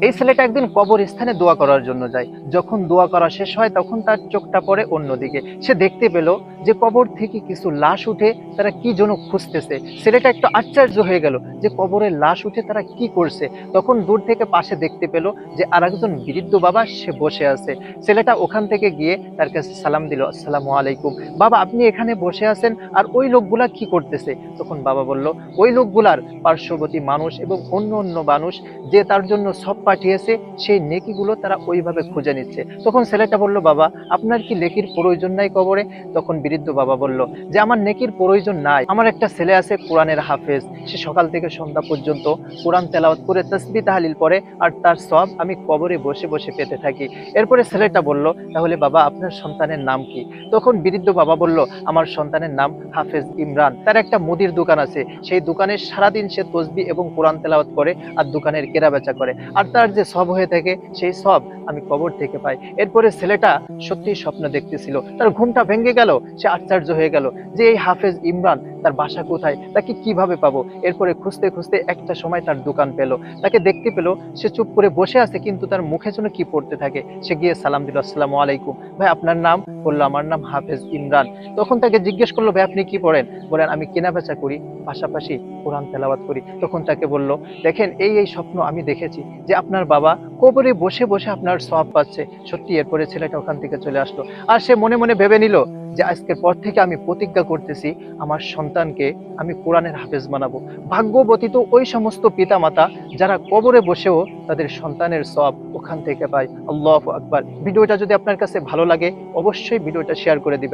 এই ছেলেটা একদিন কবরস্থানে দোয়া করার জন্য যায়। যখন দোয়া করা শেষ হয় তখন তার চোখটা পড়ে অন্যদিকে। সে দেখতে পেল যে কবর থেকে কিছু লাশ উঠে তারা কি যেন খুঁজতেছে। ছেলেটা একটু আশ্চর্য হয়ে গেল যে কবরের লাশ উঠে তারা কি করছে। তখন দূর থেকে পাশে দেখতে পেল যে আরেকজন বৃদ্ধ বাবা সে বসে আছে। ছেলেটা ওখান থেকে গিয়ে তার কাছে সালাম দিল, আসসালামু আলাইকুম বাবা, আপনি এখানে বসে আছেন আর ওই লোকগুলা কি করতেছে? তখন বাবা বলল, ওই লোকগুলার পার্শ্ববর্তী মানুষ এবং অন্য অন্য মানুষ যে তার জন্য সব পাঠিয়েছে সেই নেকিগুলো তারা ওইভাবে খুঁজে নিচ্ছে। তখন ছেলেটা বলল, বাবা আপনার কি নেকির প্রয়োজন নাই কবরে? তখন বৃদ্ধ বাবা বলল যে আমার নেকির প্রয়োজন নাই, আমার একটা ছেলে আছে কোরআনের হাফেজ, সে সকাল থেকে সন্ধ্যা পর্যন্ত কোরআন তেলাওয়াত করে তাসবিহ তাহলিল পড়ে আর তার সব আমি কবরে বসে বসে পেতে থাকি। এরপরে ছেলেটা বলল, তাহলে বাবা আপনার সন্তানের নাম কি? তখন বৃদ্ধ বাবা বলল, আমার সন্তানের নাম হাফেজ ইমরান, তার একটা মুদির দোকান আছে, সেই দোকানে সারাদিন সে তসবিহ এবং কোরআন তেলাওয়াত করে আর দোকানের কেনা বেচা করে, আর তার যে সব হয়ে থাকে সেই সব আমি কবর থেকে পাই। এরপরে ছেলেটা সত্যি স্বপ্ন দেখতেছিল, তার ঘুমটা ভেঙে গেল। সে আশ্চর্য হয়ে গেল যে এই হাফেজ ইমরান তার বাসা কোথায়, তাকে কিভাবে পাবো। এরপরে খুঁজতে খুঁজতে একটা সময় তার দোকান পেল, তাকে দেখতে পেল সে চুপ করে বসে আছে কিন্তু তার মুখে যেন কি পড়তে থাকে। সে গিয়ে সালাম দিল, আসসালামু আলাইকুম ভাই, আপনার নাম? বললো, আমার নাম হাফেজ ইমরান। তখন তাকে জিজ্ঞেস করলো, ভাই আপনি কি পড়েন? বলেন, আমি কেনা বেচা করি, পাশাপাশি কোরআন তেলাওয়াত করি। তখন তাকে বলল, দেখেন এই এই স্বপ্ন আমি দেখেছি যে আপনার বাবা কবরে বসে বসে আপনার সওয়াব পাচ্ছে। সত্যি। এরপরে ছেলেটা ওখান থেকে চলে আসলো আর সে মনে মনে ভেবে নিল যে আজকের পর থেকে আমি প্রতিজ্ঞা করতেছি আমার সন্তানকে আমি কোরআনের হাফেজ বানাবো। ভাগ্যবতী তো ওই সমস্ত পিতামাতা যারা কবরে বসেও তাদের সন্তানের সওয়াব ওখান থেকে পায়। আল্লাহু আকবার। ভিডিওটা যদি আপনার কাছে ভালো লাগে অবশ্যই ভিডিওটা শেয়ার করে দিবেন।